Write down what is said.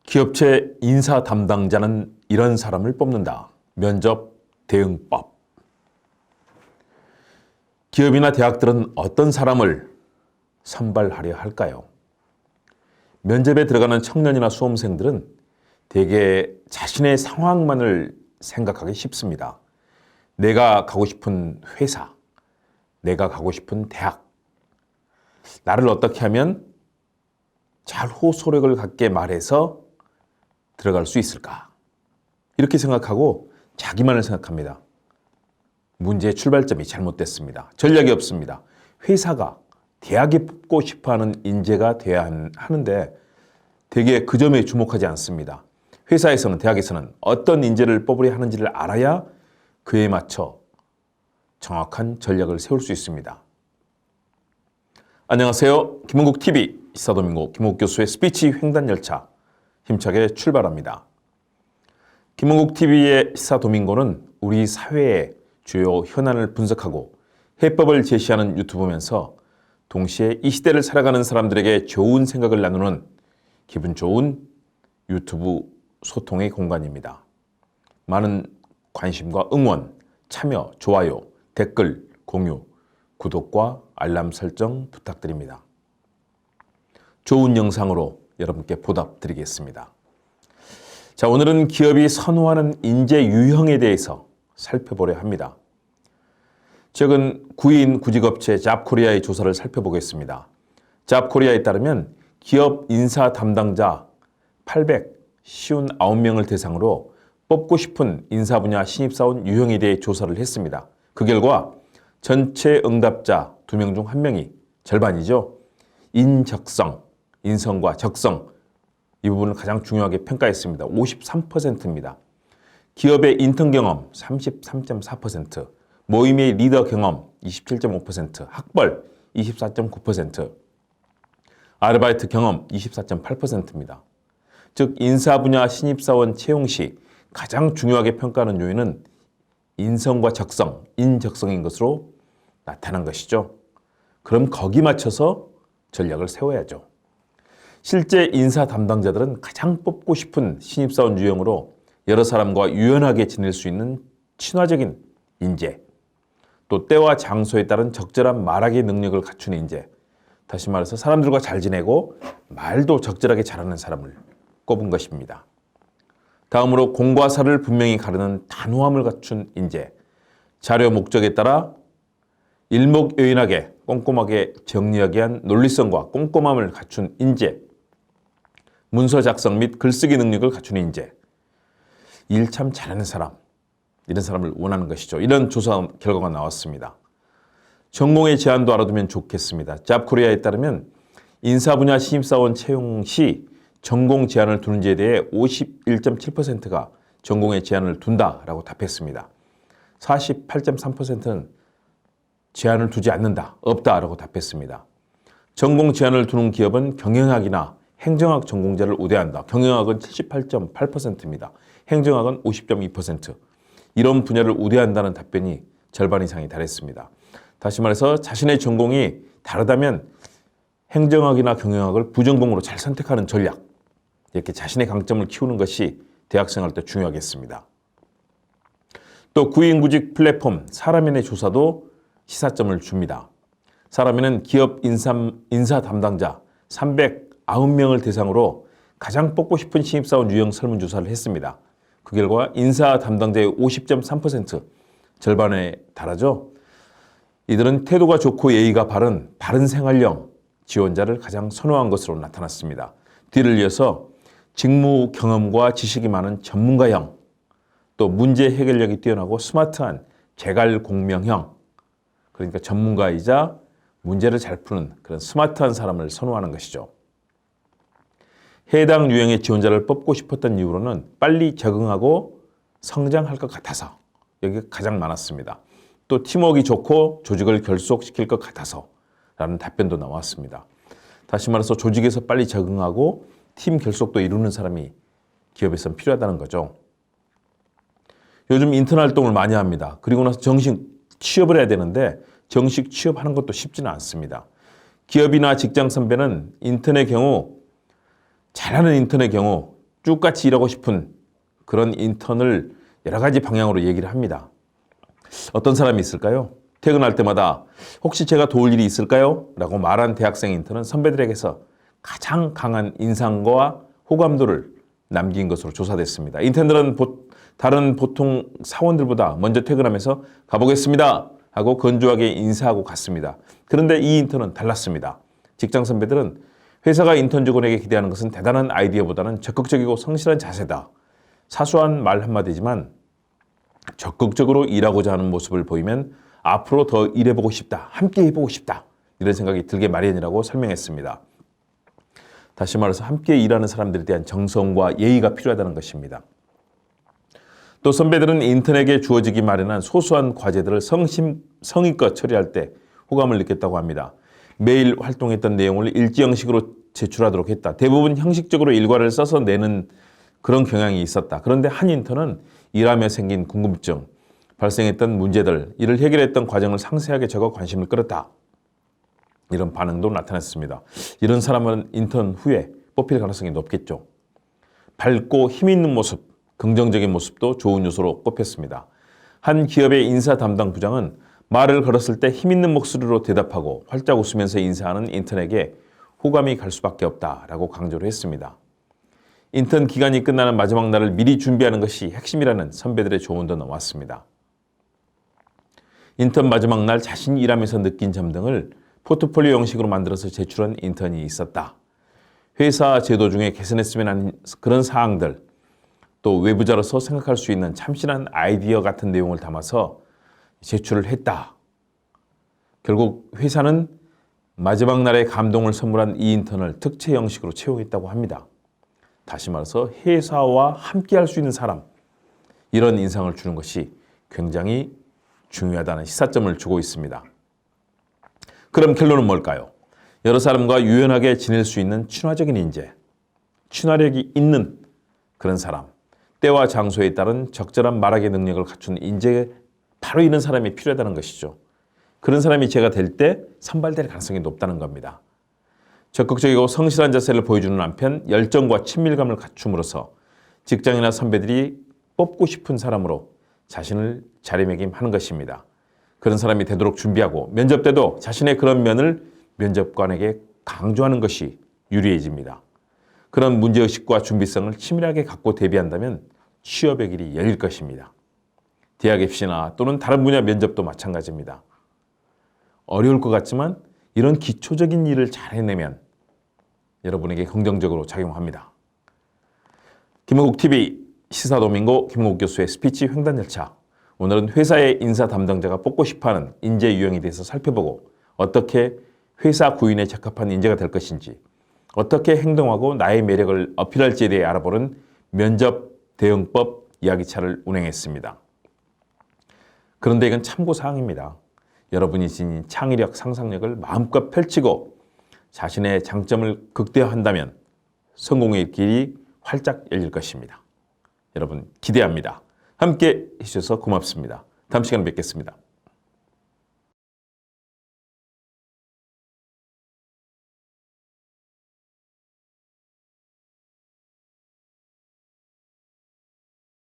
기업체 인사 담당자는 이런 사람을 뽑는다. 면접 대응법. 기업이나 대학들은 어떤 사람을 선발하려 할까요? 면접에 들어가는 청년이나 수험생들은 대개 자신의 상황만을 생각하기 쉽습니다. 내가 가고 싶은 회사, 내가 가고 싶은 대학, 나를 어떻게 하면 잘 호소력을 갖게 말해서 들어갈 수 있을까? 이렇게 생각하고 자기만을 생각합니다. 문제의 출발점이 잘못됐습니다. 전략이 없습니다. 회사가 대학에 뽑고 싶어하는 인재가 돼야 하는데 대개 그 점에 주목하지 않습니다. 회사에서는, 대학에서는 어떤 인재를 뽑으려 하는지를 알아야 그에 맞춰 정확한 전략을 세울 수 있습니다. 안녕하세요. 김은국TV 시사도민고 김은국 교수의 스피치 횡단열차 힘차게 출발합니다. 김은국TV의 시사도민고는 우리 사회의 주요 현안을 분석하고 해법을 제시하는 유튜브면서 동시에 이 시대를 살아가는 사람들에게 좋은 생각을 나누는 기분 좋은 유튜브 소통의 공간입니다. 많은 관심과 응원, 참여, 좋아요, 댓글, 공유, 구독과 알람 설정 부탁드립니다. 좋은 영상으로 여러분께 보답드리겠습니다. 자, 오늘은 기업이 선호하는 인재 유형에 대해서 살펴보려 합니다. 최근 구인 구직업체 잡코리아의 조사를 살펴보겠습니다. 잡코리아에 따르면 기업 인사 담당자 859명을 대상으로 뽑고 싶은 인사 분야 신입사원 유형에 대해 조사를 했습니다. 그 결과 전체 응답자 2명 중 1명이 절반이죠. 인적성, 인성과 적성, 이 부분을 가장 중요하게 평가했습니다. 53%입니다. 기업의 인턴 경험 33.4%, 모임의 리더 경험 27.5%, 학벌 24.9%, 아르바이트 경험 24.8%입니다. 즉 인사 분야 신입사원 채용 시 가장 중요하게 평가하는 요인은 인성과 적성, 인적성인 것으로 나타난 것이죠. 그럼 거기 맞춰서 전략을 세워야죠. 실제 인사 담당자들은 가장 뽑고 싶은 신입사원 유형으로 여러 사람과 유연하게 지낼 수 있는 친화적인 인재, 또 때와 장소에 따른 적절한 말하기 능력을 갖춘 인재, 다시 말해서 사람들과 잘 지내고 말도 적절하게 잘하는 사람을 꼽은 것입니다. 다음으로 공과 사를 분명히 가르는 단호함을 갖춘 인재, 자료 목적에 따라 일목요연하게 꼼꼼하게 정리하게 한 논리성과 꼼꼼함을 갖춘 인재, 문서 작성 및 글쓰기 능력을 갖춘 인재, 일 참 잘하는 사람, 이런 사람을 원하는 것이죠. 이런 조사 결과가 나왔습니다. 전공의 제한도 알아두면 좋겠습니다. 잡코리아에 따르면 인사 분야 신입사원 채용 시 전공 제한을 두는지에 대해 51.7%가 전공의 제한을 둔다라고 답했습니다. 48.3%는 제한을 두지 않는다, 없다라고 답했습니다. 전공 제한을 두는 기업은 경영학이나 행정학 전공자를 우대한다. 경영학은 78.8%입니다. 행정학은 50.2%. 이런 분야를 우대한다는 답변이 절반 이상이 달했습니다. 다시 말해서 자신의 전공이 다르다면 행정학이나 경영학을 부전공으로 잘 선택하는 전략, 이렇게 자신의 강점을 키우는 것이 대학생활 때 중요하겠습니다. 또 구인구직 플랫폼 사람인의 조사도 시사점을 줍니다. 사람인은 기업 인사 담당자 309명을 대상으로 가장 뽑고 싶은 신입사원 유형 설문조사를 했습니다. 그 결과 인사 담당자의 50.3%, 절반에 달하죠. 이들은 태도가 좋고 예의가 바른 생활형 지원자를 가장 선호한 것으로 나타났습니다. 뒤를 이어서 직무 경험과 지식이 많은 전문가형, 또 문제 해결력이 뛰어나고 스마트한 제갈공명형, 그러니까 전문가이자 문제를 잘 푸는 그런 스마트한 사람을 선호하는 것이죠. 해당 유형의 지원자를 뽑고 싶었던 이유로는 빨리 적응하고 성장할 것 같아서, 여기가 가장 많았습니다. 또 팀워크가 좋고 조직을 결속시킬 것 같아서 라는 답변도 나왔습니다. 다시 말해서 조직에서 빨리 적응하고 팀 결속도 이루는 사람이 기업에서는 필요하다는 거죠. 요즘 인턴 활동을 많이 합니다. 그리고 나서 정식 취업을 해야 되는데 정식 취업하는 것도 쉽지는 않습니다. 기업이나 직장 선배는 인턴의 경우, 잘하는 인턴의 경우 쭉같이 일하고 싶은 그런 인턴을 여러 가지 방향으로 얘기를 합니다. 어떤 사람이 있을까요? 퇴근할 때마다 혹시 제가 도울 일이 있을까요? 라고 말한 대학생 인턴은 선배들에게서 가장 강한 인상과 호감도를 남긴 것으로 조사됐습니다. 인턴들은 다른 보통 사원들보다 먼저 퇴근하면서 가보겠습니다 하고 건조하게 인사하고 갔습니다. 그런데 이 인턴은 달랐습니다. 직장 선배들은 회사가 인턴 직원에게 기대하는 것은 대단한 아이디어보다는 적극적이고 성실한 자세다. 사소한 말 한마디지만 적극적으로 일하고자 하는 모습을 보이면 앞으로 더 일해보고 싶다, 함께 해보고 싶다, 이런 생각이 들게 마련이라고 설명했습니다. 다시 말해서 함께 일하는 사람들에 대한 정성과 예의가 필요하다는 것입니다. 또 선배들은 인턴에게 주어지기 마련한 소소한 과제들을 성의껏 처리할 때 호감을 느꼈다고 합니다. 매일 활동했던 내용을 일지 형식으로 제출하도록 했다. 대부분 형식적으로 일과를 써서 내는 그런 경향이 있었다. 그런데 한 인턴은 일하며 생긴 궁금증, 발생했던 문제들, 이를 해결했던 과정을 상세하게 적어 관심을 끌었다. 이런 반응도 나타났습니다. 이런 사람은 인턴 후에 뽑힐 가능성이 높겠죠. 밝고 힘 있는 모습, 긍정적인 모습도 좋은 요소로 꼽혔습니다. 한 기업의 인사 담당 부장은 말을 걸었을 때 힘 있는 목소리로 대답하고 활짝 웃으면서 인사하는 인턴에게 호감이 갈 수밖에 없다라고 강조를 했습니다. 인턴 기간이 끝나는 마지막 날을 미리 준비하는 것이 핵심이라는 선배들의 조언도 나왔습니다. 인턴 마지막 날 자신이 일하면서 느낀 점 등을 포트폴리오 형식으로 만들어서 제출한 인턴이 있었다. 회사 제도 중에 개선했으면 하는 그런 사항들, 또 외부자로서 생각할 수 있는 참신한 아이디어 같은 내용을 담아서 제출을 했다. 결국 회사는 마지막 날에 감동을 선물한 이 인턴을 특채 형식으로 채용했다고 합니다. 다시 말해서 회사와 함께 할 수 있는 사람, 이런 인상을 주는 것이 굉장히 중요하다는 시사점을 주고 있습니다. 그럼 결론은 뭘까요? 여러 사람과 유연하게 지낼 수 있는 친화적인 인재, 친화력이 있는 그런 사람, 때와 장소에 따른 적절한 말하기 능력을 갖춘 인재, 바로 이런 사람이 필요하다는 것이죠. 그런 사람이 제가 될 때 선발될 가능성이 높다는 겁니다. 적극적이고 성실한 자세를 보여주는 한편 열정과 친밀감을 갖춤으로써 직장이나 선배들이 뽑고 싶은 사람으로 자신을 자리매김하는 것입니다. 그런 사람이 되도록 준비하고 면접 때도 자신의 그런 면을 면접관에게 강조하는 것이 유리해집니다. 그런 문제의식과 준비성을 치밀하게 갖고 대비한다면 취업의 길이 열릴 것입니다. 대학 입시나 또는 다른 분야 면접도 마찬가지입니다. 어려울 것 같지만 이런 기초적인 일을 잘 해내면 여러분에게 긍정적으로 작용합니다. 김호국TV 시사도민고 김호국 교수의 스피치 횡단 열차. 오늘은 회사의 인사 담당자가 뽑고 싶어하는 인재 유형에 대해서 살펴보고 어떻게 회사 구인에 적합한 인재가 될 것인지, 어떻게 행동하고 나의 매력을 어필할지에 대해 알아보는 면접 대응법 이야기차를 운행했습니다. 그런데 이건 참고사항입니다. 여러분이 지닌 창의력, 상상력을 마음껏 펼치고 자신의 장점을 극대화한다면 성공의 길이 활짝 열릴 것입니다. 여러분 기대합니다. 함께 해주셔서 고맙습니다. 다음 시간에 뵙겠습니다.